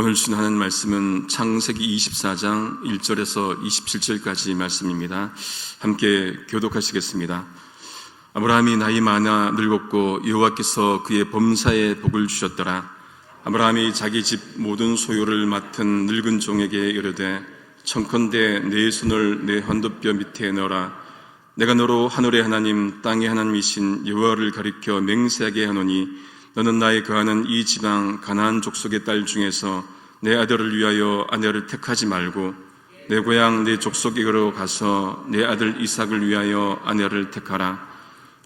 오늘 주신 하나님 말씀은 창세기 24장 1절에서 27절까지 말씀입니다. 함께 교독하시겠습니다. 아브라함이 나이 많아 늙었고 여호와께서 그의 범사에 복을 주셨더라. 아브라함이 자기 집 모든 소유를 맡은 늙은 종에게 이르되 청컨대 내 손을 내 환도뼈 밑에 넣어라. 내가 너로 하늘의 하나님 땅의 하나님이신 여호와를 가리켜 맹세하게 하노니 너는 나의 거하는 이 지방 가나안 족속의 딸 중에서 내 아들을 위하여 아내를 택하지 말고 내 고향 내 족속에게로 가서 내 아들 이삭을 위하여 아내를 택하라.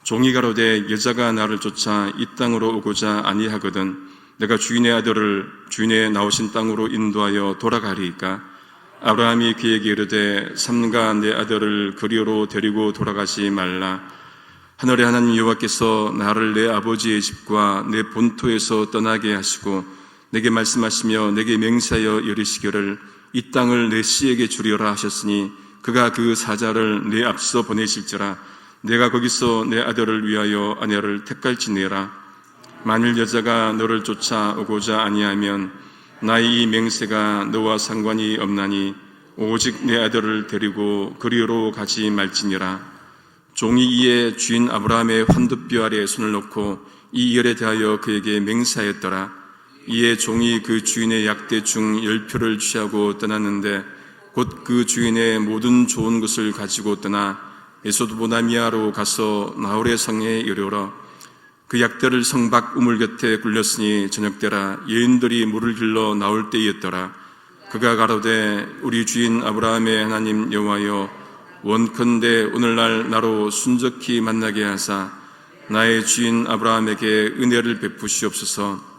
종이 가로되 여자가 나를 쫓아 이 땅으로 오고자 아니하거든 내가 주인의 아들을 주인의 나오신 땅으로 인도하여 돌아가리이까. 아브라함이 그에게 이르되 삼가 내 아들을 그리로 데리고 돌아가지 말라. 하늘의 하나님 여호와께서 나를 내 아버지의 집과 내 본토에서 떠나게 하시고 내게 말씀하시며 내게 맹세하여 이르시기를 이 땅을 내 씨에게 주리라 하셨으니 그가 그 사자를 내 앞서 보내실지라. 내가 거기서 내 아들을 위하여 아내를 택할지니라. 만일 여자가 너를 쫓아오고자 아니하면 나의 이 맹세가 너와 상관이 없나니 오직 내 아들을 데리고 그리로 가지 말지니라. 종이 이에 주인 아브라함의 환도뼈 아래에 손을 놓고 이 일에 대하여 그에게 맹세하였더라. 이에 종이 그 주인의 약대 중 10표를 취하고 떠났는데 곧 그 주인의 모든 좋은 것을 가지고 떠나 에소드보다미아로 가서 나홀의 성에 이르러 그 약대를 성 밖 우물 곁에 굴렸으니 저녁때라 여인들이 물을 길러 나올 때였더라. 그가 가로되 우리 주인 아브라함의 하나님 여호와여 원컨대 오늘날 나로 순적히 만나게 하사 나의 주인 아브라함에게 은혜를 베푸시옵소서.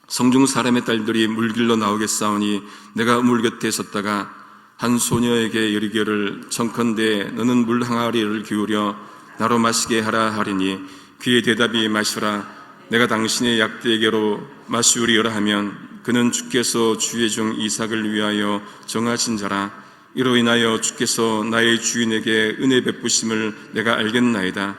성중 사람의 딸들이 물길로 나오겠사오니 내가 우물 곁에 섰다가 한 소녀에게 이르기를 청컨대 너는 물 항아리를 기울여 나로 마시게 하라 하리니 그의 대답이 마시라. 내가 당신의 약대에게로 마시우리라 하면 그는 주께서 주의 종 이삭을 위하여 정하신 자라. 이로 인하여 주께서 나의 주인에게 은혜 베푸심을 내가 알겠나이다.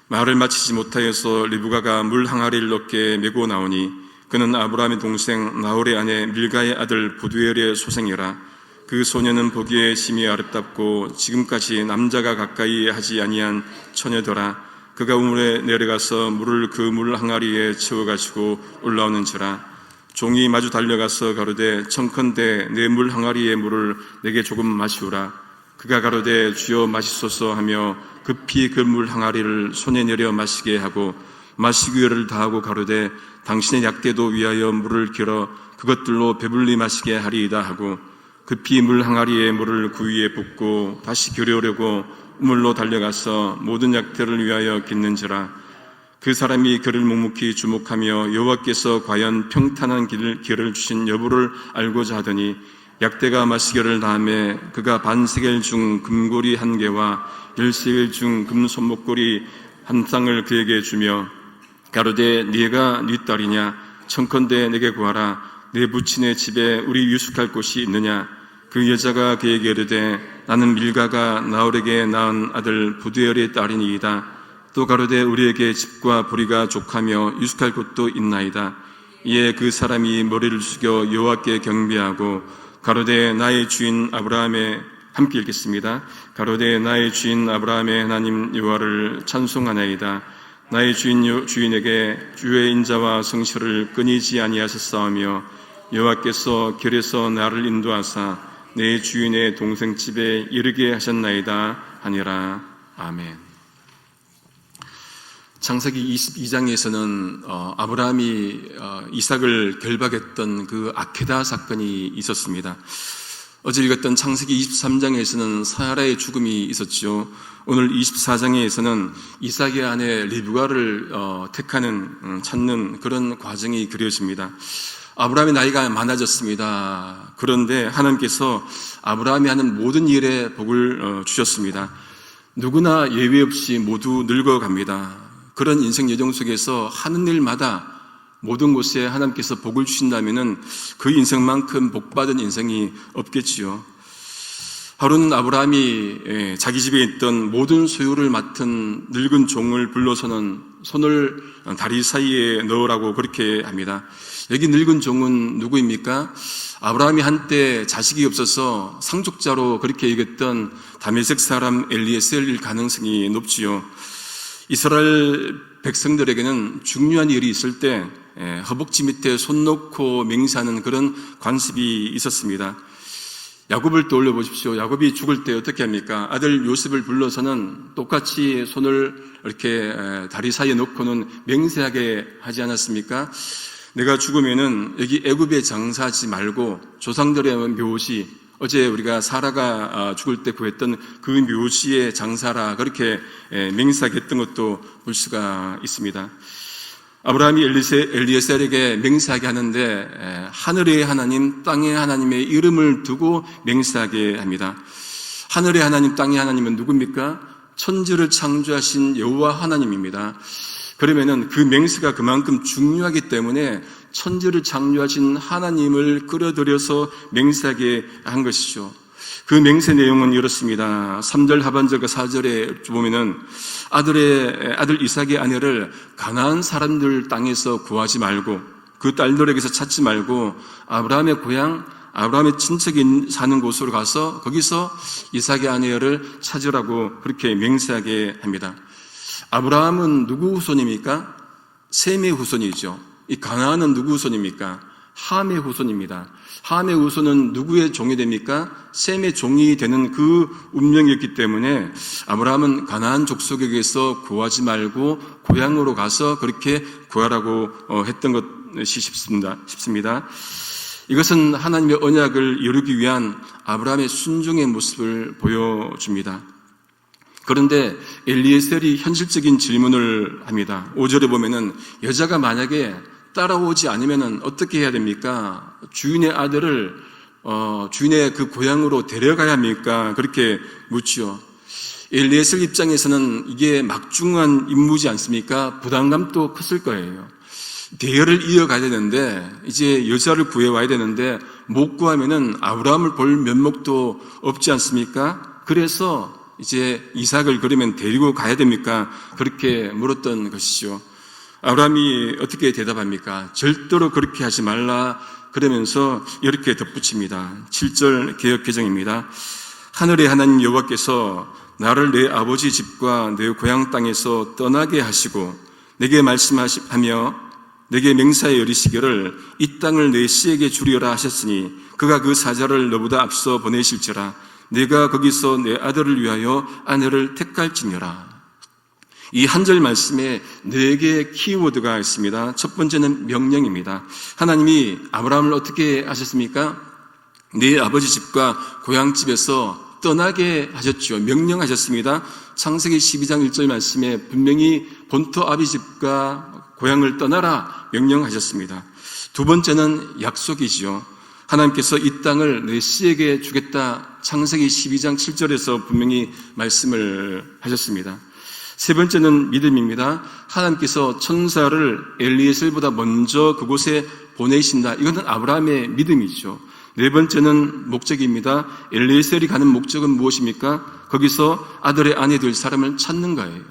말을 마치지 못하여서 리브가가 물 항아리를 어깨에 메고 나오니 그는 아브라함의 동생 나홀의 아내 밀가의 아들 부두엘의 소생이라. 그 소녀는 보기에 심히 아름답고 지금까지 남자가 가까이 하지 아니한 처녀더라. 그가 우물에 내려가서 물을 그 물 항아리에 채워가지고 올라오는지라. 종이 마주 달려가서 가로되 청컨대 내 물 항아리의 물을 내게 조금 마시우라. 그가 가로되 주여 마시소서 하며 급히 그 물 항아리를 손에 내려 마시게 하고 마시기를 다하고 가로되 당신의 약대도 위하여 물을 길어 그것들로 배불리 마시게 하리이다 하고 급히 물 항아리의 물을 그 위에 붓고 다시 기르려고 우물로 달려가서 모든 약대를 위하여 깃는지라. 그 사람이 그를 묵묵히 주목하며 여호와께서 과연 평탄한 길을 주신 여부를 알고자 하더니 약대가 마시기를 다음에 그가 반세겔 중 금고리 1개와 10세겔 중 금 손목고리 1쌍을 그에게 주며 가로되 네가 네 딸이냐 청컨대 내게 구하라. 내 부친의 집에 우리 유숙할 곳이 있느냐. 그 여자가 그에게 이르되 나는 밀가가 나홀에게 낳은 아들 부두엘의 딸이니이다. 또 가로되 우리에게 집과 보리가 족하며 유숙할 곳도 있나이다. 이에 그 사람이 머리를 숙여 여호와께 경배하고 가로되 나의 주인 아브라함의 함께 읽겠습니다. 가로되 나의 주인 아브라함의 하나님 여호와를 찬송하나이다. 나의 주인에게 주의 인자와 성실을 끊이지 아니하셨사오며 여호와께서 길에서 나를 인도하사 내 주인의 동생 집에 이르게 하셨나이다 하니라. 아멘. 창세기 22장에서는 아브라함이 이삭을 결박했던 그 아케다 사건이 있었습니다. 어제 읽었던 창세기 23장에서는 사라의 죽음이 있었죠. 오늘 24장에서는 이삭의 아내 리브가를 찾는 그런 과정이 그려집니다. 아브라함의 나이가 많아졌습니다. 그런데 하나님께서 아브라함이 하는 모든 일에 복을 주셨습니다. 누구나 예외 없이 모두 늙어갑니다. 그런 인생 여정 속에서 하는 일마다 모든 곳에 하나님께서 복을 주신다면 그 인생만큼 복받은 인생이 없겠지요. 하루는 아브라함이 자기 집에 있던 모든 소유를 맡은 늙은 종을 불러서는 손을 다리 사이에 넣으라고 그렇게 합니다. 여기 늙은 종은 누구입니까? 아브라함이 한때 자식이 없어서 상속자로 그렇게 여겼던 다메섹 사람 엘리에셀일 가능성이 높지요. 이스라엘 백성들에게는 중요한 일이 있을 때 허벅지 밑에 손 놓고 맹세하는 그런 관습이 있었습니다. 야곱을 떠올려 보십시오. 야곱이 죽을 때 어떻게 합니까? 아들 요셉을 불러서는 똑같이 손을 이렇게 다리 사이에 놓고는 맹세하게 하지 않았습니까? 내가 죽으면은 여기 애굽에 장사하지 말고 조상들의 묘시, 어제 우리가 사라가 죽을 때 구했던 그 묘시에 장사라 그렇게 맹세하게 했던 것도 볼 수가 있습니다. 아브라함이 엘리에셀에게 맹세하게 하는데 하늘의 하나님, 땅의 하나님의 이름을 두고 맹세하게 합니다. 하늘의 하나님, 땅의 하나님은 누굽니까? 천지를 창조하신 여호와 하나님입니다. 그러면은 그 맹세가 그만큼 중요하기 때문에 천지를 창조하신 하나님을 끌어들여서 맹세하게 한 것이죠. 그 맹세 내용은 이렇습니다. 3절 하반절과 4절에 보면은 아들 이삭의 아내를 가나안 사람들 땅에서 구하지 말고 그 딸들에게서 찾지 말고 아브라함의 고향, 아브라함의 친척이 사는 곳으로 가서 거기서 이삭의 아내를 찾으라고 그렇게 맹세하게 합니다. 아브라함은 누구 후손입니까? 셈의 후손이죠. 이 가나안은 누구 후손입니까? 함의 후손입니다. 함의 후손은 누구의 종이 됩니까? 셈의 종이 되는 그 운명이었기 때문에 아브라함은 가나안 족속에게서 구하지 말고 고향으로 가서 그렇게 구하라고 했던 것이 싶습니다. 이것은 하나님의 언약을 이루기 위한 아브라함의 순종의 모습을 보여줍니다. 그런데 엘리에셀이 현실적인 질문을 합니다. 5절에 보면은 여자가 만약에 따라오지 않으면 어떻게 해야 됩니까? 주인의 아들을 주인의 그 고향으로 데려가야 합니까? 그렇게 묻지요. 엘리에셀 입장에서는 이게 막중한 임무지 않습니까? 부담감도 컸을 거예요. 대열을 이어가야 되는데 이제 여자를 구해와야 되는데 못 구하면은 아브라함을 볼 면목도 없지 않습니까? 그래서 이제 이삭을 그러면 데리고 가야 됩니까? 그렇게 물었던 것이죠. 아브라함이 어떻게 대답합니까? 절대로 그렇게 하지 말라 그러면서 이렇게 덧붙입니다. 7절 개역개정입니다. 하늘의 하나님 여호와께서 나를 내 아버지 집과 내 고향 땅에서 떠나게 하시고 내게 말씀하며 내게 맹사에 이르시기를 이 땅을 내 씨에게 주리라 하셨으니 그가 그 사자를 너보다 앞서 보내실지라 내가 거기서 내 아들을 위하여 아내를 택할지니라. 이 한 절 말씀에 4개의 키워드가 있습니다. 첫 번째는 명령입니다. 하나님이 아브라함을 어떻게 하셨습니까? 네 아버지 집과 고향 집에서 떠나게 하셨죠. 명령하셨습니다. 창세기 12장 1절 말씀에 분명히 본토 아비 집과 고향을 떠나라 명령하셨습니다. 두 번째는 약속이지요. 하나님께서 이 땅을 내 씨에게 주겠다. 창세기 12장 7절에서 분명히 말씀을 하셨습니다. 세 번째는 믿음입니다. 하나님께서 천사를 엘리에셀보다 먼저 그곳에 보내신다. 이것은 아브라함의 믿음이죠. 네 번째는 목적입니다. 엘리에셀이 가는 목적은 무엇입니까? 거기서 아들의 아내 될 사람을 찾는 거예요.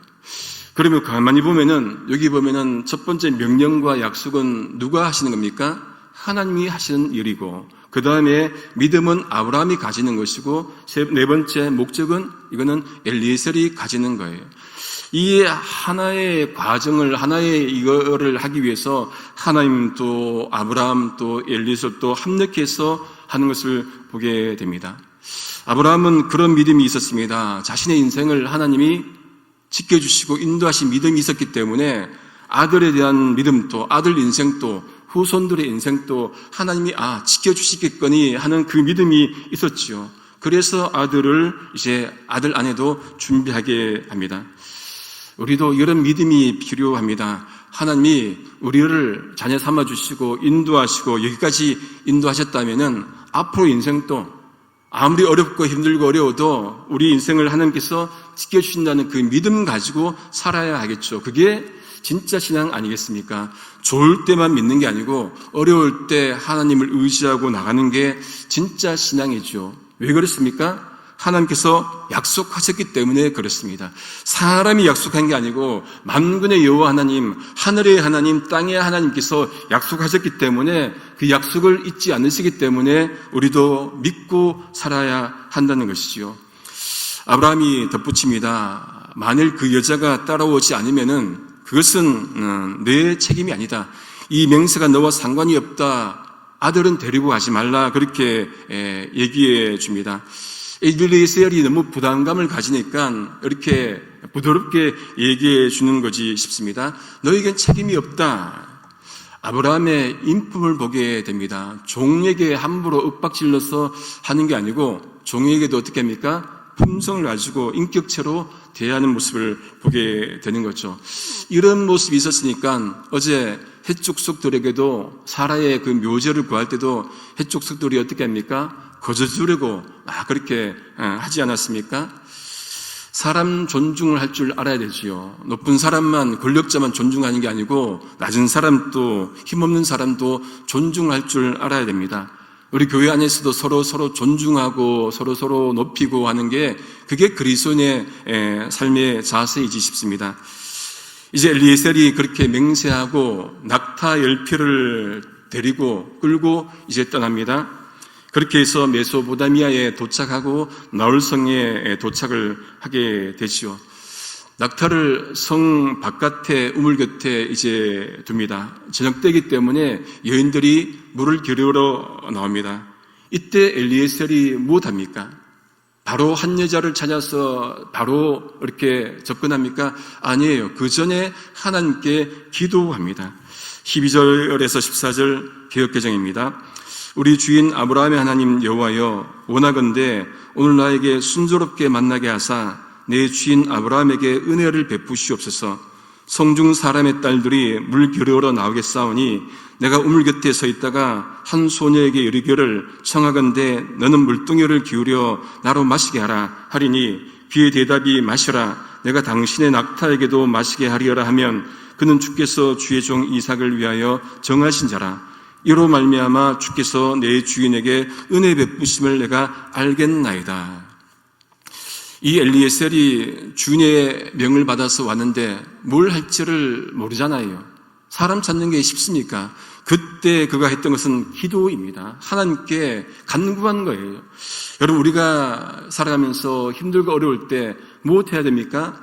그러면 가만히 보면은 여기 보면은 첫 번째 명령과 약속은 누가 하시는 겁니까? 하나님이 하시는 일이고 그 다음에 믿음은 아브라함이 가지는 것이고 네 번째 목적은 이거는 엘리에셀이 가지는 거예요. 이 하나의 과정을 하나의 이거를 하기 위해서 하나님 또 아브라함 또 엘리에셀 또 합력해서 하는 것을 보게 됩니다. 아브라함은 그런 믿음이 있었습니다. 자신의 인생을 하나님이 지켜주시고 인도하신 믿음이 있었기 때문에 아들에 대한 믿음도 아들 인생도 후손들의 인생도 하나님이 지켜주시겠거니 하는 그 믿음이 있었지요. 그래서 아들 아내도 준비하게 합니다. 우리도 이런 믿음이 필요합니다. 하나님이 우리를 자녀 삼아주시고 인도하시고 여기까지 인도하셨다면은 앞으로 인생도 아무리 어렵고 힘들고 어려워도 우리 인생을 하나님께서 지켜주신다는 그 믿음 가지고 살아야 하겠죠. 그게 진짜 신앙 아니겠습니까? 좋을 때만 믿는 게 아니고 어려울 때 하나님을 의지하고 나가는 게 진짜 신앙이죠. 왜 그렇습니까? 하나님께서 약속하셨기 때문에 그렇습니다. 사람이 약속한 게 아니고 만군의 여호와 하나님, 하늘의 하나님, 땅의 하나님께서 약속하셨기 때문에 그 약속을 잊지 않으시기 때문에 우리도 믿고 살아야 한다는 것이지요. 아브라함이 덧붙입니다. 만일 그 여자가 따라오지 않으면은 그것은 내 책임이 아니다. 이 맹세가 너와 상관이 없다. 아들은 데리고 가지 말라. 그렇게 얘기해 줍니다. 엘리에셀이 너무 부담감을 가지니까 이렇게 부드럽게 얘기해 주는 거지 싶습니다. 너에겐 책임이 없다. 아브라함의 인품을 보게 됩니다. 종에게 함부로 윽박질러서 하는 게 아니고 종에게도 어떻게 합니까? 품성을 가지고 인격체로 대하는 모습을 보게 되는 거죠. 이런 모습이 있었으니까 어제 해족속들에게도 사라의 그 묘제를 구할 때도 해족속들이 어떻게 합니까? 거저주려고 그렇게 하지 않았습니까? 사람 존중을 할 줄 알아야 되지요. 높은 사람만, 권력자만 존중하는 게 아니고 낮은 사람도 힘없는 사람도 존중할 줄 알아야 됩니다. 우리 교회 안에서도 서로 존중하고 서로 높이고 하는 게 그게 그리스도인의 삶의 자세이지 싶습니다. 이제 엘리에셀이 그렇게 맹세하고 낙타 10표를 데리고 끌고 이제 떠납니다. 그렇게 해서 메소포타미아에 도착하고 나홀성에 도착을 하게 되지요. 낙타를 성 바깥에 우물 곁에 이제 둡니다. 저녁 때이기 때문에 여인들이 물을 기르러 나옵니다. 이때 엘리에셀이 무엇합니까? 바로 한 여자를 찾아서 바로 이렇게 접근합니까? 아니에요. 그 전에 하나님께 기도합니다. 12절에서 14절 개역개정입니다. 우리 주인 아브라함의 하나님 여호와여, 원하건대 오늘 나에게 순조롭게 만나게 하사 내 주인 아브라함에게 은혜를 베푸시옵소서. 성중 사람의 딸들이 물 기르러 나오겠사오니 내가 우물 곁에 서 있다가 한 소녀에게 이르기를 청하건대 너는 물동이를 기울여 나로 마시게 하라 하리니 그의 대답이 마시라 내가 당신의 낙타에게도 마시게 하리어라 하면 그는 주께서 주의 종 이삭을 위하여 정하신 자라. 이로 말미암아 주께서 내 주인에게 은혜 베푸심을 내가 알겠나이다. 이 엘리에셀이 주인의 명을 받아서 왔는데 뭘 할지를 모르잖아요. 사람 찾는 게 쉽습니까? 그때 그가 했던 것은 기도입니다. 하나님께 간구한 거예요. 여러분, 우리가 살아가면서 힘들고 어려울 때 무엇 해야 됩니까?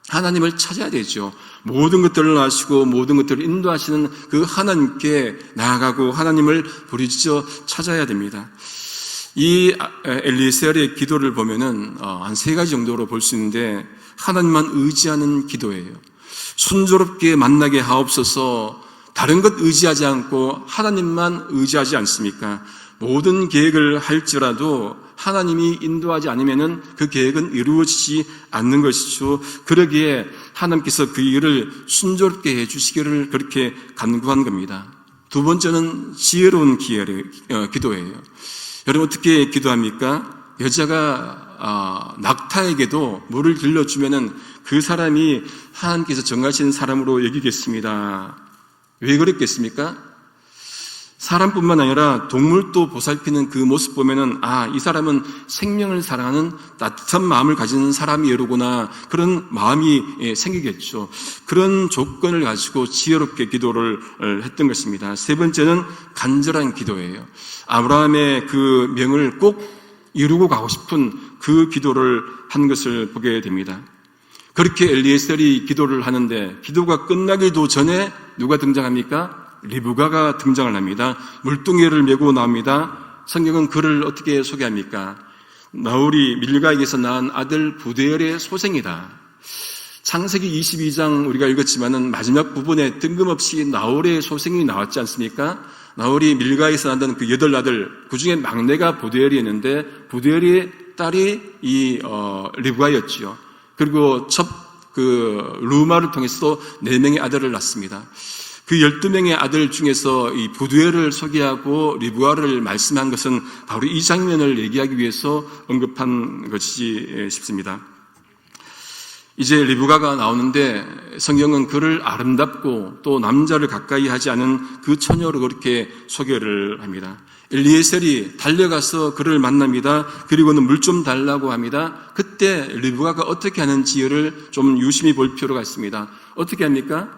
하나님을 찾아야 되죠. 모든 것들을 아시고 모든 것들을 인도하시는 그 하나님께 나아가고 하나님을 부르짖어 찾아야 됩니다. 이 엘리에셀의 기도를 보면은 한 3가지 정도로 볼 수 있는데 하나님만 의지하는 기도예요. 순조롭게 만나게 하옵소서. 다른 것 의지하지 않고 하나님만 의지하지 않습니까? 모든 계획을 할지라도 하나님이 인도하지 않으면은 그 계획은 이루어지지 않는 것이죠. 그러기에 하나님께서 그 일을 순조롭게 해주시기를 그렇게 간구한 겁니다. 2번째는 지혜로운 기도예요. 여러분 어떻게 기도합니까? 여자가 낙타에게도 물을 길러주면은 그 사람이 하나님께서 정하신 사람으로 여기겠습니다. 왜 그랬겠습니까? 사람뿐만 아니라 동물도 보살피는 그 모습 보면은 이 사람은 생명을 사랑하는 따뜻한 마음을 가진 사람이로구나, 그런 마음이 생기겠죠. 그런 조건을 가지고 지혜롭게 기도를 했던 것입니다. 3번째는 간절한 기도예요. 아브라함의 그 명을 꼭 이루고 가고 싶은 그 기도를 한 것을 보게 됩니다. 그렇게 엘리에셀이 기도를 하는데 기도가 끝나기도 전에 누가 등장합니까? 리브가가 등장을 합니다. 물동이를 메고 나옵니다. 성경은 그를 어떻게 소개합니까? 나홀이 밀가에게서 낳은 아들 부데엘의 소생이다. 창세기 22장 우리가 읽었지만은 마지막 부분에 뜬금없이 나홀의 소생이 나왔지 않습니까? 나홀이 밀가에서 낳은 그 8아들, 그 중에 막내가 부데엘이었는데 부데엘의 딸이 이 리브가였지요. 그리고 루마를 통해서 4명의 아들을 낳습니다. 그 12명의 아들 중에서 이 부두엘을 소개하고 리브가를 말씀한 것은 바로 이 장면을 얘기하기 위해서 언급한 것이지 싶습니다. 이제 리브가가 나오는데 성경은 그를 아름답고 또 남자를 가까이 하지 않은 그 처녀로 그렇게 소개를 합니다. 엘리에셀이 달려가서 그를 만납니다. 그리고는 물 좀 달라고 합니다. 그때 리브가가 어떻게 하는지를 좀 유심히 볼 필요가 있습니다. 어떻게 합니까?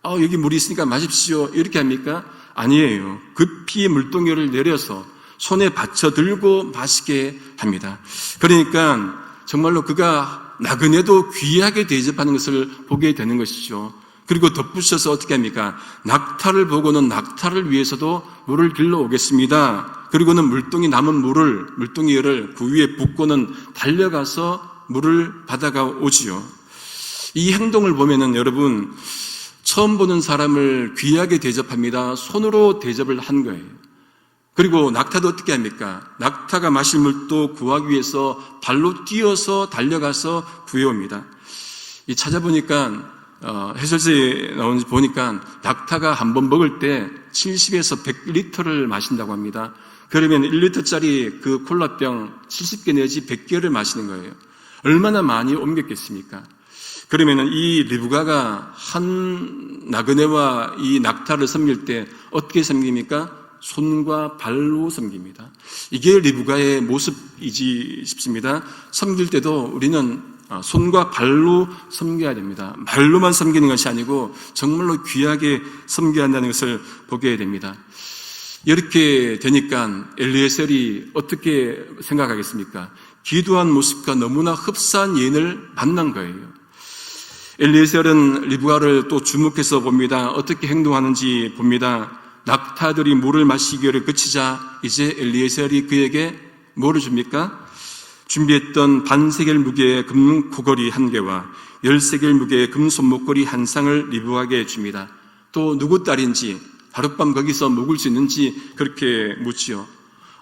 여기 물이 있으니까 마십시오. 이렇게 합니까? 아니에요. 급히 물동이를 내려서 손에 받쳐 들고 마시게 합니다. 그러니까 정말로 그가 나그네도 귀하게 대접하는 것을 보게 되는 것이죠. 그리고 덧붙여서 어떻게 합니까? 낙타를 보고는 낙타를 위해서도 물을 길러 오겠습니다. 그리고는 남은 물동이를 그 위에 붓고는 달려가서 물을 받아가 오지요. 이 행동을 보면은 여러분, 처음 보는 사람을 귀하게 대접합니다. 손으로 대접을 한 거예요. 그리고 낙타도 어떻게 합니까? 낙타가 마실 물도 구하기 위해서 발로 뛰어서 달려가서 구해옵니다. 찾아보니까 해설지에 나오는지 보니까 낙타가 한 번 먹을 때 70에서 100리터를 마신다고 합니다. 그러면 1리터짜리 그 콜라병 70개 내지 100개를 마시는 거예요. 얼마나 많이 옮겼겠습니까? 그러면 이 리브가가 한 나그네와 이 낙타를 섬길 때 어떻게 섬깁니까? 손과 발로 섬깁니다. 이게 리브가의 모습이지 싶습니다. 섬길 때도 우리는 손과 발로 섬겨야 됩니다. 말로만 섬기는 것이 아니고 정말로 귀하게 섬겨야 한다는 것을 보게 됩니다. 이렇게 되니까 엘리에셀이 어떻게 생각하겠습니까? 기도한 모습과 너무나 흡사한 예인을 만난 거예요. 엘리에셀은 리브가를 또 주목해서 봅니다. 어떻게 행동하는지 봅니다. 낙타들이 물을 마시기를 그치자 이제 엘리에셀이 그에게 뭐를 줍니까? 준비했던 반세겔 무게의 금 고걸이 1개와 10세겔 무게의 금 손목걸이 1쌍을 리브가에게 줍니다. 또 누구 딸인지 하룻밤 거기서 묵을 수 있는지 그렇게 묻지요.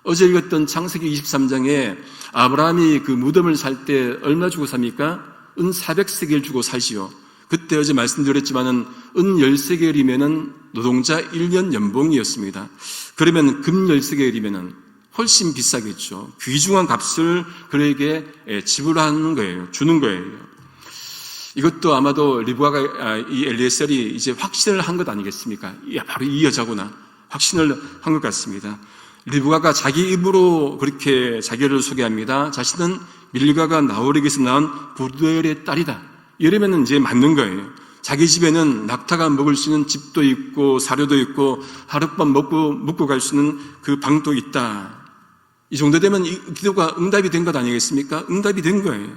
어제 읽었던 창세기 23장에 아브라함이 그 무덤을 살 때 얼마 주고 삽니까? 은 400세겔 주고 사시오. 그때 어제 말씀드렸지만은 은 10세겔이면은 노동자 1년 연봉이었습니다. 그러면 금 10세겔이면은 훨씬 비싸겠죠. 귀중한 값을 그에게 지불하는 거예요. 주는 거예요. 이것도 아마도 리브가가 이 엘리에셀이 이제 확신을 한 것 아니겠습니까? 바로 이 여자구나. 확신을 한 것 같습니다. 리브가가 자기 입으로 그렇게 자기를 소개합니다. 자신은 밀가가 나홀에게서 낳은 부두엘의 딸이다. 이러면 이제 맞는 거예요. 자기 집에는 낙타가 먹을 수 있는 집도 있고 사료도 있고 하룻밤 묵고 갈 수 있는 그 방도 있다. 이 정도 되면 이 기도가 응답이 된 것 아니겠습니까? 응답이 된 거예요.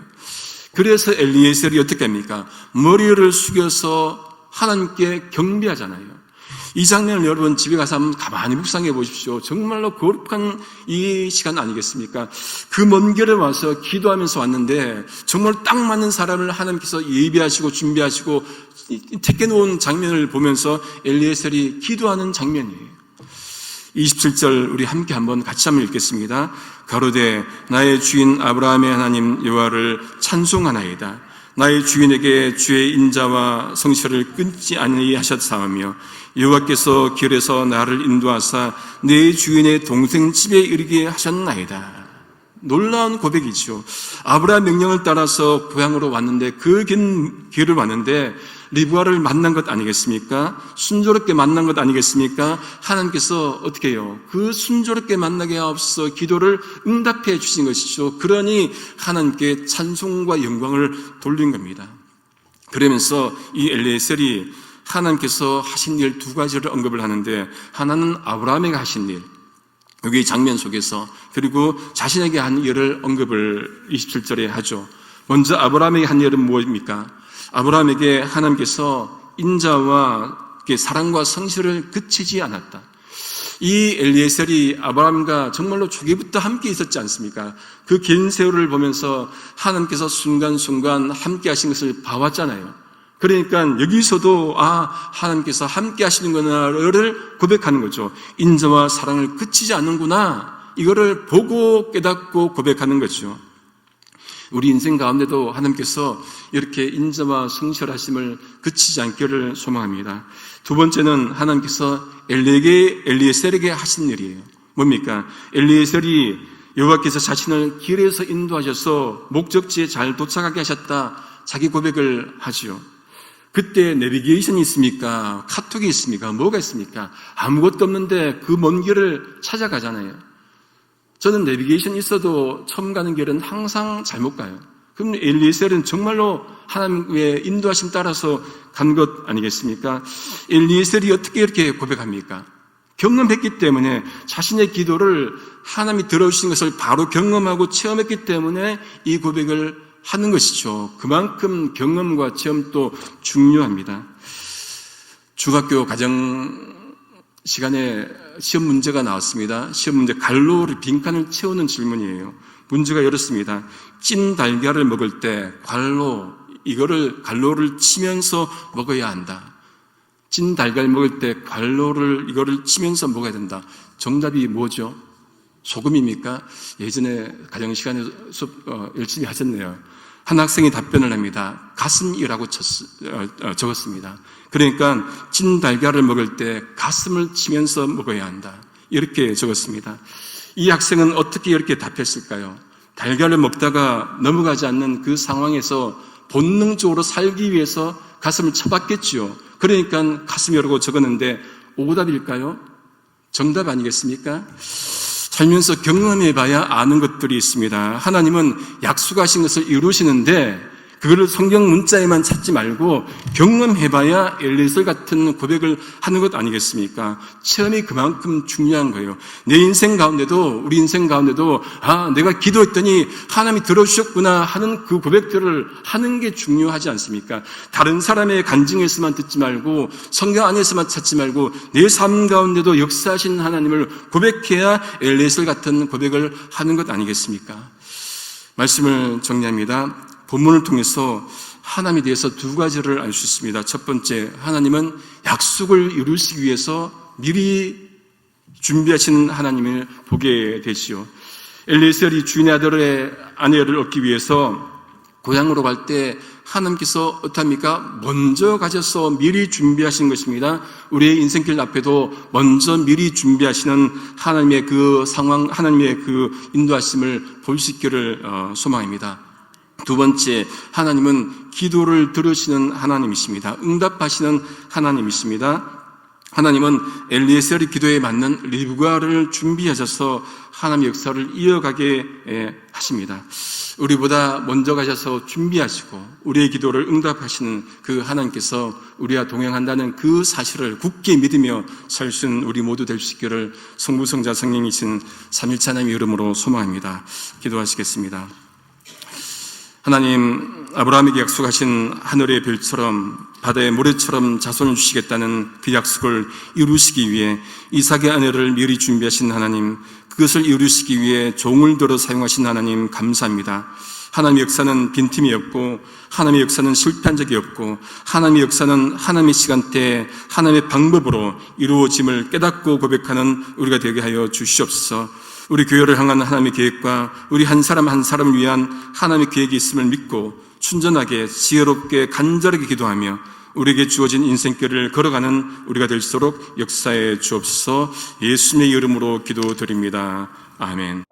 그래서 엘리에셀이 어떻게 합니까? 머리를 숙여서 하나님께 경배하잖아요. 이 장면을 여러분 집에 가서 한번 가만히 묵상해 보십시오. 정말로 거룩한 이 시간 아니겠습니까? 그 먼 길에 와서 기도하면서 왔는데 정말 딱 맞는 사람을 하나님께서 예비하시고 준비하시고 택해 놓은 장면을 보면서 엘리에셀이 기도하는 장면이에요. 27절 우리 함께 한번 같이 한번 읽겠습니다. 가로되 나의 주인 아브라함의 하나님 여호와를 찬송하나이다. 나의 주인에게 주의 인자와 성실을 끊지 아니하셨사오며 여호와께서 길에서 나를 인도하사 내 주인의 동생 집에 이르게 하셨나이다. 놀라운 고백이죠. 아브라함 명령을 따라서 고향으로 왔는데 그 긴 길을 왔는데 리브가를 만난 것 아니겠습니까? 순조롭게 만난 것 아니겠습니까? 하나님께서 어떻게 해요? 그 순조롭게 만나게 하옵소서 기도를 응답해 주신 것이죠. 그러니 하나님께 찬송과 영광을 돌린 겁니다. 그러면서 이 엘리에셀이 하나님께서 하신 일 2가지를 언급을 하는데 하나는 아브라함에게 하신 일, 여기 장면 속에서, 그리고 자신에게 한 일을 언급을 27절에 하죠. 먼저 아브라함에게 한 일은 무엇입니까? 아브라함에게 하나님께서 인자와 사랑과 성실을 그치지 않았다. 이 엘리에셀이 아브라함과 정말로 초기부터 함께 있었지 않습니까? 그 긴 세월을 보면서 하나님께서 순간순간 함께 하신 것을 봐왔잖아요. 그러니까 여기서도 하나님께서 함께 하시는구나를 고백하는 거죠. 인자와 사랑을 그치지 않는구나, 이거를 보고 깨닫고 고백하는 거죠. 우리 인생 가운데도 하나님께서 이렇게 인자와 성실하심을 그치지 않기를 소망합니다. 2번째는 하나님께서 엘리에셀에게 하신 일이에요. 뭡니까? 엘리에셀이 여호와께서 자신을 길에서 인도하셔서 목적지에 잘 도착하게 하셨다. 자기 고백을 하지요. 그때 내비게이션이 있습니까? 카톡이 있습니까? 뭐가 있습니까? 아무것도 없는데 그 먼 길을 찾아가잖아요. 저는 내비게이션 있어도 처음 가는 길은 항상 잘못 가요. 그럼 엘리에셀은 정말로 하나님의 인도하심 따라서 간 것 아니겠습니까? 엘리에셀이 어떻게 이렇게 고백합니까? 경험했기 때문에 자신의 기도를 하나님이 들어주신 것을 바로 경험하고 체험했기 때문에 이 고백을 하는 것이죠. 그만큼 경험과 체험도 중요합니다. 중학교 가정 시간에 시험 문제가 나왔습니다. 시험 문제 갈로를 빈칸을 채우는 질문이에요. 문제가 이렇습니다. 찐 달걀을 먹을 때 갈로를 치면서 먹어야 한다. 찐 달걀 먹을 때 이거를 치면서 먹어야 된다. 정답이 뭐죠? 소금입니까? 예전에 가정 시간에 열심히 하셨네요. 한 학생이 답변을 합니다. 가슴이라고 적었습니다. 그러니까 찐 달걀을 먹을 때 가슴을 치면서 먹어야 한다. 이렇게 적었습니다. 이 학생은 어떻게 이렇게 답했을까요? 달걀을 먹다가 넘어가지 않는 그 상황에서 본능적으로 살기 위해서 가슴을 쳐봤겠지요. 그러니까 가슴이라고 적었는데 오답일까요? 정답 아니겠습니까? 살면서 경험해봐야 아는 것들이 있습니다. 하나님은 약속하신 것을 이루시는데 그거를 성경 문자에만 찾지 말고 경험해봐야 엘리에셀 같은 고백을 하는 것 아니겠습니까? 체험이 그만큼 중요한 거예요. 내 인생 가운데도 우리 인생 가운데도 내가 기도했더니 하나님이 들어주셨구나 하는 그 고백들을 하는 게 중요하지 않습니까? 다른 사람의 간증에서만 듣지 말고 성경 안에서만 찾지 말고 내 삶 가운데도 역사하신 하나님을 고백해야 엘리에셀 같은 고백을 하는 것 아니겠습니까? 말씀을 정리합니다. 본문을 통해서 하나님에 대해서 두 가지를 알 수 있습니다. 첫 번째, 하나님은 약속을 이루시기 위해서 미리 준비하시는 하나님을 보게 되지요. 엘리에셀이 주인의 아내를 얻기 위해서 고향으로 갈 때 하나님께서 어떡합니까? 먼저 가셔서 미리 준비하신 것입니다. 우리의 인생길 앞에도 먼저 미리 준비하시는 하나님의 그 상황, 하나님의 그 인도하심을 볼 수 있기를 소망합니다. 두 번째, 하나님은 기도를 들으시는 하나님이십니다. 응답하시는 하나님이십니다. 하나님은 엘리에셀의 기도에 맞는 리브가를 준비하셔서 하나님의 역사를 이어가게 하십니다. 우리보다 먼저 가셔서 준비하시고 우리의 기도를 응답하시는 그 하나님께서 우리와 동행한다는 그 사실을 굳게 믿으며 살 수 있는 우리 모두 될 수 있기를 성부, 성자, 성령이신 삼위일체 하나님의 이름으로 소망합니다. 기도하시겠습니다. 하나님, 아브라함에게 약속하신 하늘의 별처럼 바다의 모래처럼 자손을 주시겠다는 그 약속을 이루시기 위해 이삭의 아내를 미리 준비하신 하나님, 그것을 이루시기 위해 종을 들어 사용하신 하나님 감사합니다. 하나님의 역사는 빈틈이 없고 하나님의 역사는 실패한 적이 없고 하나님의 역사는 하나님의 시간대에 하나님의 방법으로 이루어짐을 깨닫고 고백하는 우리가 되게 하여 주시옵소서. 우리 교회를 향한 하나님의 계획과 우리 한 사람 한 사람을 위한 하나님의 계획이 있음을 믿고 순전하게 지혜롭게 간절하게 기도하며 우리에게 주어진 인생길을 걸어가는 우리가 될수록 역사해 주옵소서. 예수님의 이름으로 기도드립니다. 아멘.